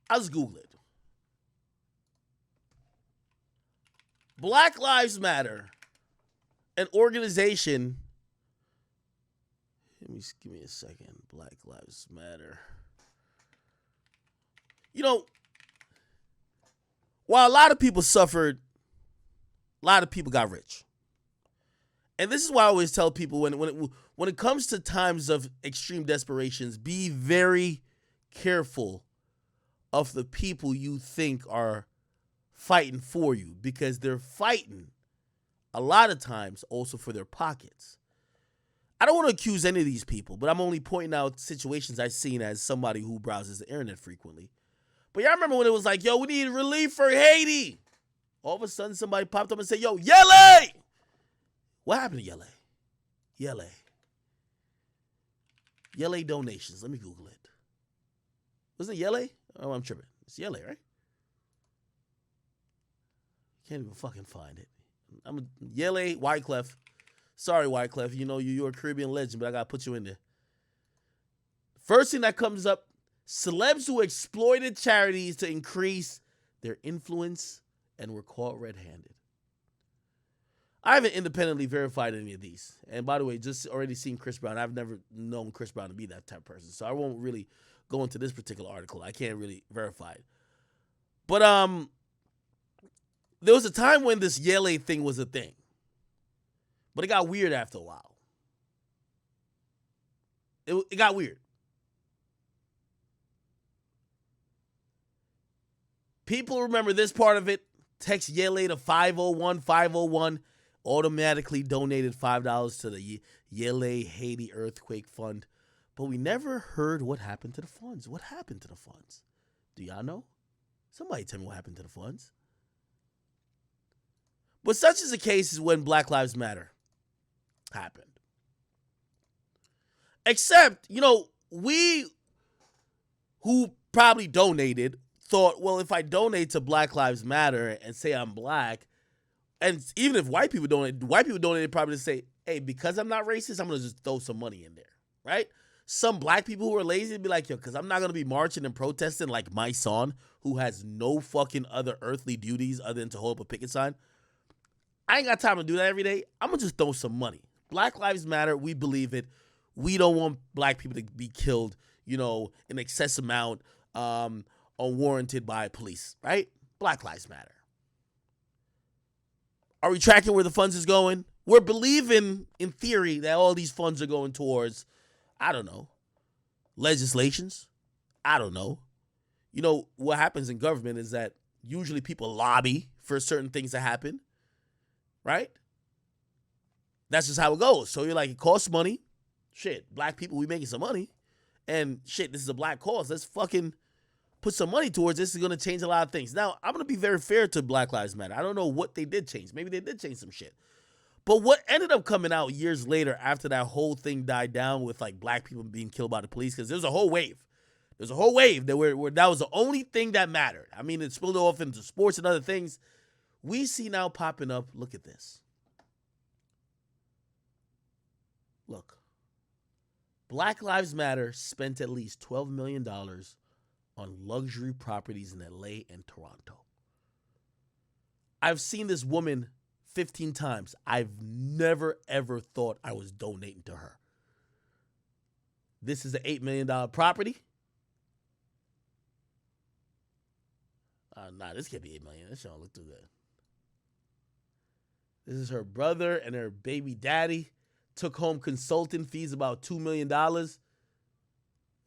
I'll just Google it. Black Lives Matter, an organization. Give me a second. Black Lives Matter. You know, while a lot of people suffered, a lot of people got rich. And this is why I always tell people when it comes to times of extreme desperations, be very careful of the people you think are fighting for you, because they're fighting a lot of times also for their pockets. I don't want to accuse any of these people, but I'm only pointing out situations I've seen as somebody who browses the internet frequently. But y'all remember when it was like, yo, we need relief for Haiti. All of a sudden somebody popped up and said, yo, Yele! What happened to Yele? Yele. Yele donations. Let me Google it. Wasn't it Yele? Oh, I'm tripping. It's Yele, right? Can't even fucking find it. I'm a Yele Wyclef. Sorry, Wyclef. You know you're a Caribbean legend, but I gotta put you in there. First thing that comes up: celebs who exploited charities to increase their influence and were caught red-handed. I haven't independently verified any of these. And by the way, just already seen Chris Brown. I've never known Chris Brown to be that type of person, so I won't really go into this particular article. I can't really verify it. But there was a time when this Yele thing was a thing. But it got weird after a while. It got weird. People remember this part of it. Text Yele to 501-501. Automatically donated $5 to the Yele Haiti Earthquake Fund. But we never heard what happened to the funds. What happened to the funds? Do y'all know? Somebody tell me what happened to the funds. But such is the case is when Black Lives Matter happened. Except, we who probably donated thought, well, if I donate to Black Lives Matter and say I'm black, and even if white people donated probably to say, hey, because I'm not racist, I'm going to just throw some money in there, right? Some black people who are lazy would be like, yo, because I'm not going to be marching and protesting like my son, who has no fucking other earthly duties other than to hold up a picket sign. I ain't got time to do that every day. I'm going to just throw some money. Black Lives Matter. We believe it. We don't want black people to be killed, in excess amount, unwarranted by police, right? Black Lives Matter. Are we tracking where the funds is going? We're believing, in theory, that all these funds are going towards, I don't know, legislations. I don't know. What happens in government is that usually people lobby for certain things to happen. Right? That's just how it goes. So you're like, it costs money. Shit, black people, we making some money. And shit, this is a black cause. Let's fucking put some money towards this. It's going to change a lot of things. Now, I'm going to be very fair to Black Lives Matter. I don't know what they did change. Maybe they did change some shit. But what ended up coming out years later after that whole thing died down with like black people being killed by the police, because there's a whole wave. There's a whole wave that where that was the only thing that mattered. I mean, it spilled off into sports and other things. We see now popping up, look at this. Look. Black Lives Matter spent at least $12 million on luxury properties in LA and Toronto. I've seen this woman 15 times. I've never, ever thought I was donating to her. This is an $8 million property. Nah, this can't be $8 million. This don't look too good. This is her brother and her baby daddy. Took home consulting fees about $2 million. Okay,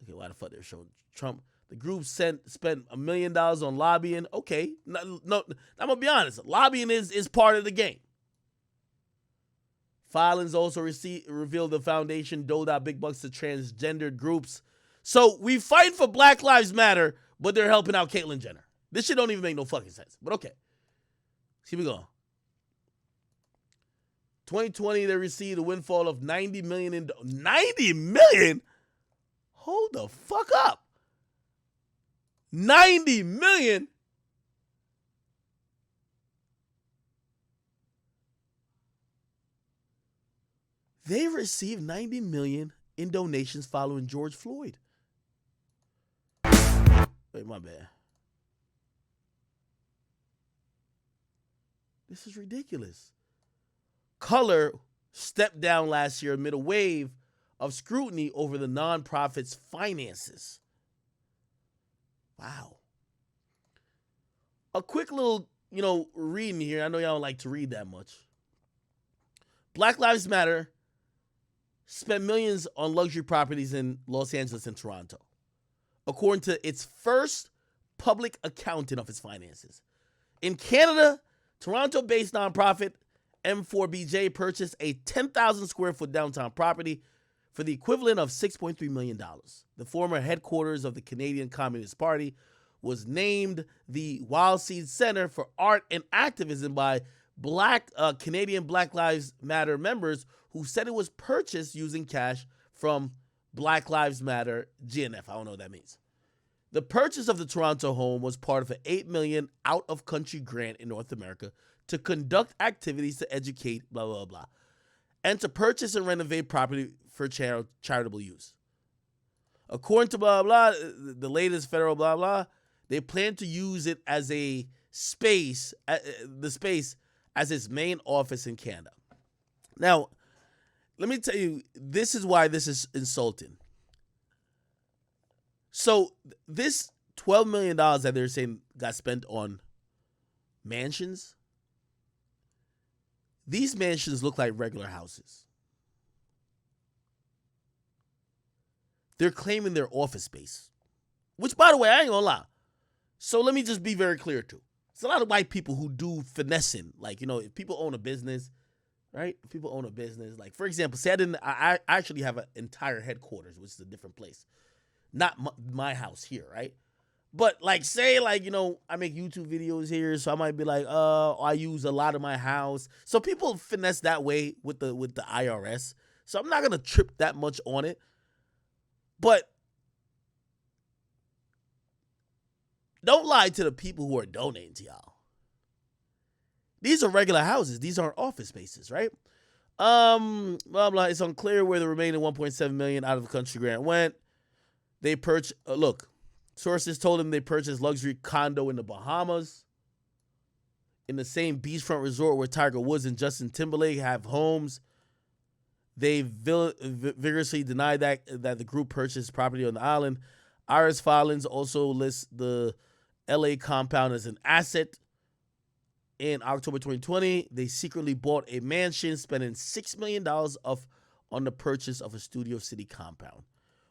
why the fuck they're showing Trump? The group spent $1 million on lobbying. Okay, no, I'm gonna be honest. Lobbying is part of the game. Filings also revealed the foundation doled out big bucks to transgendered groups. So we fight for Black Lives Matter, but they're helping out Caitlyn Jenner. This shit don't even make no fucking sense. But okay, here we go. 2020, they received a windfall of $90 million. $90 million? Hold the fuck up. $90 million? They received $90 million in donations following George Floyd. Wait, my bad. This is ridiculous. Color stepped down last year amid a wave of scrutiny over the nonprofit's finances. Wow. A quick little, reading here. I know y'all don't like to read that much. Black Lives Matter spent millions on luxury properties in Los Angeles and Toronto, according to its first public accounting of its finances. In Canada, Toronto-based nonprofit M4BJ purchased a 10,000 square foot downtown property for the equivalent of $6.3 million. The former headquarters of the Canadian Communist Party was named the Wild Seed Center for Art and Activism by Canadian Black Lives Matter members who said it was purchased using cash from Black Lives Matter GNF. I don't know what that means. The purchase of the Toronto home was part of an $8 million out-of-country grant in North America to conduct activities to educate, blah, blah, blah, and to purchase and renovate property for charitable use. According to blah, blah, blah, the latest federal blah, blah, they plan to use it as the space as its main office in Canada. Now, let me tell you, this is why this is insulting. So this $12 million that they're saying got spent on mansions, these mansions look like regular houses. They're claiming their office space, which, by the way, I ain't gonna lie. So let me just be very clear, too. There's a lot of white people who do finessing. Like, if people own a business, right? If people own a business, like, for example, say I actually have an entire headquarters, which is a different place. Not my house here, right? But like, say like, I make YouTube videos here, so I might be like, I use a lot of my house. So people finesse that way with the IRS. So I'm not gonna trip that much on it. But don't lie to the people who are donating to y'all. These are regular houses. These aren't office spaces, right? Blah blah. It's unclear where the remaining $1.7 million out of the country grant went. They purchased. Look, sources told them they purchased luxury condo in the Bahamas, in the same beachfront resort where Tiger Woods and Justin Timberlake have homes. They vigorously denied that the group purchased property on the island. Iris filings also lists the LA compound as an asset. In October 2020, they secretly bought a mansion, spending $6 million on the purchase of a Studio City compound,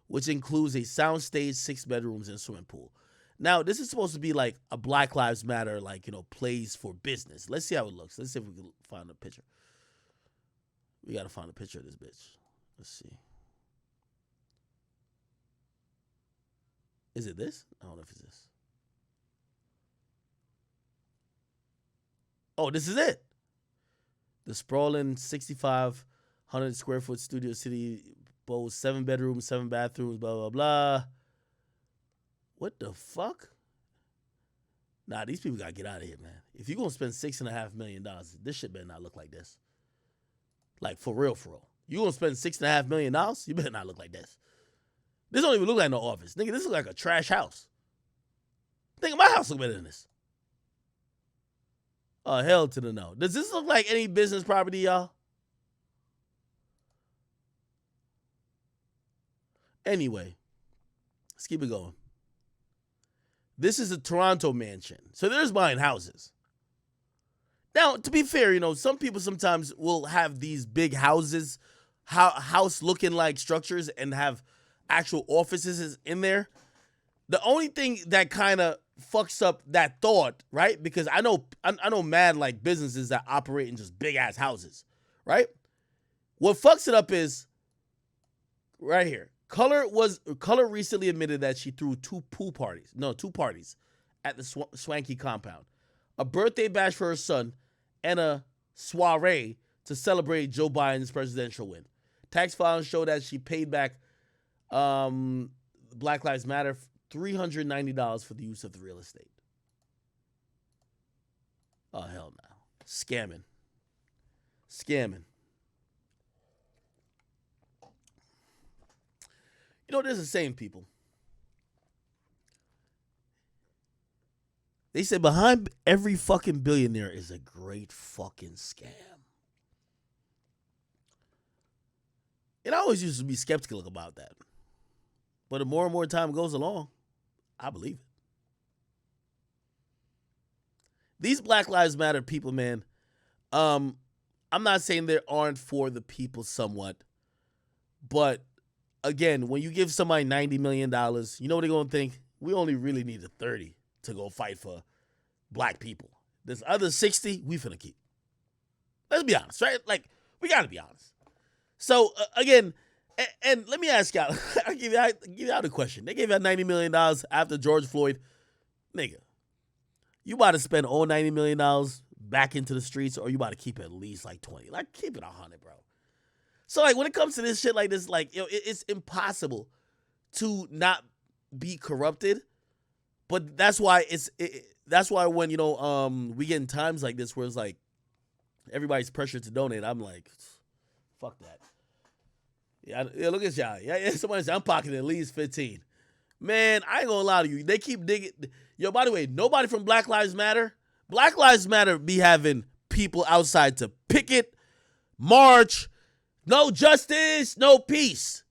which includes a soundstage, 6 bedrooms, and a swimming pool. Now, this is supposed to be like a Black Lives Matter, place for business. Let's see how it looks. Let's see if we can find a picture. We got to find a picture of this bitch. Let's see. Is it this? I don't know if it's this. Oh, this is it. The sprawling 6,500 square foot Studio City boasts 7 bedrooms, 7 bathrooms, blah, blah, blah. What the fuck? Nah, these people got to get out of here, man. If you're going to spend $6.5 million, this shit better not look like this. Like, for real, for real. You going to spend $6.5 million? You better not look like this. This don't even look like no office. Nigga, this looks like a trash house. Nigga, my house look better than this. Oh, hell to the no. Does this look like any business property, y'all? Anyway, let's keep it going. This is a Toronto mansion. So there's buying houses. Now, to be fair, some people sometimes will have these big houses, house-looking like structures and have actual offices in there. The only thing that kind of fucks up that thought, right? Because I know mad like businesses that operate in just big ass houses, right? What fucks it up is right here. Color recently admitted that she threw two parties at the swanky compound, a birthday bash for her son, and a soiree to celebrate Joe Biden's presidential win. Tax filings show that she paid back Black Lives Matter $390 for the use of the real estate. Oh, hell no. Scamming. There's the same people. They said behind every fucking billionaire is a great fucking scam. And I always used to be skeptical about that. But the more and more time goes along, I believe it. These Black Lives Matter people, man, I'm not saying they aren't for the people somewhat. But, again, when you give somebody $90 million, you know what they're going to think? We only really need a 30 to go fight for black people. This other 60, we finna keep. Let's be honest, right? Like, we got to be honest. So, again, and let me ask y'all, I'll give y'all the question. They gave y'all $90 million after George Floyd. Nigga, you about to spend all $90 million back into the streets, or you about to keep at least like 20? Like, keep it 100, bro. So, like, when it comes to this shit like this, like, it's impossible to not be corrupted. But that's why that's why when, we get in times like this where it's like everybody's pressured to donate, I'm like, fuck that. Yeah, look at y'all. Yeah, somebody said I'm pocketing at least 15. Man, I ain't gonna lie to you. They keep digging. Yo, by the way, nobody from Black Lives Matter. Black Lives Matter be having people outside to picket, march, no justice, no peace.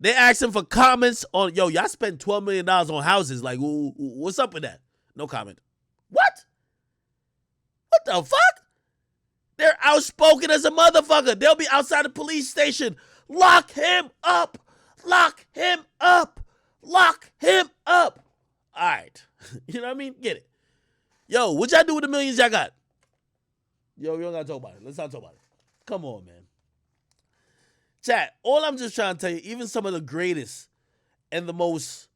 They asking for comments on, y'all spent $12 million on houses. Like, what's up with that? No comment. What? What the fuck? They're outspoken as a motherfucker. They'll be outside the police station. Lock him up. Lock him up. Lock him up. All right. You know what I mean? Get it. Yo, what y'all do with the millions y'all got? Yo, we don't got to talk about it. Let's not talk about it. Come on, man. Chat, all I'm just trying to tell you, even some of the greatest and the most,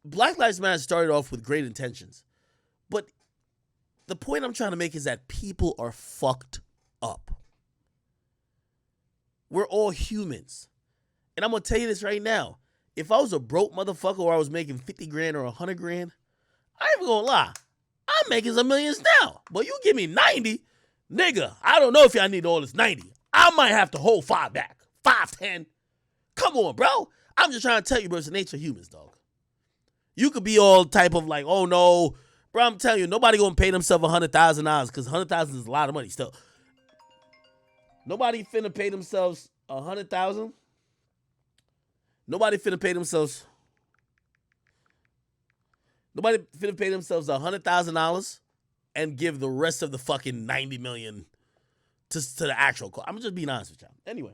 Black Lives Matter started off with great intentions. But the point I'm trying to make is that people are fucked up. We're all humans. And I'm going to tell you this right now. If I was a broke motherfucker or I was making 50 grand or 100 grand, I ain't even going to lie. I'm making some millions now. But you give me 90, nigga, I don't know if y'all need all this 90. I might have to hold 5 back. 5, 10. Come on, bro. I'm just trying to tell you, bro, it's the nature of humans, dog. You could be all type of like, oh, no. Bro, I'm telling you, nobody going to pay themselves $100,000 because $100,000 is a lot of money still. Nobody finna pay themselves $100,000. Nobody finna pay themselves $100,000 and give the rest of the fucking $90 million to the actual cause. I'm just being honest with y'all. Anyway,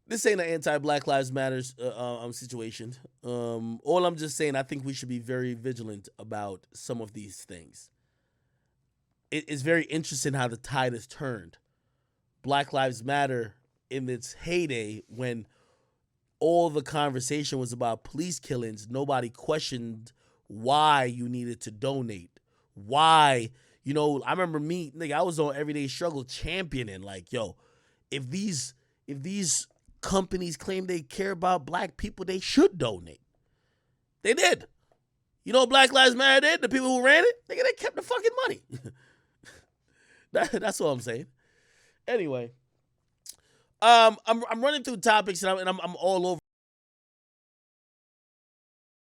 this ain't an anti-Black Lives Matter situation. All I'm just saying, I think we should be very vigilant about some of these things. It's very interesting how the tide has turned. Black Lives Matter in its heyday, when all the conversation was about police killings, nobody questioned why you needed to donate. Why, I remember I was on Everyday Struggle championing, like, if these companies claim they care about black people, they should donate. They did. You know what Black Lives Matter did? The people who ran it, they kept the fucking money. That's all I'm saying. Anyway, I'm running through topics and I'm all over.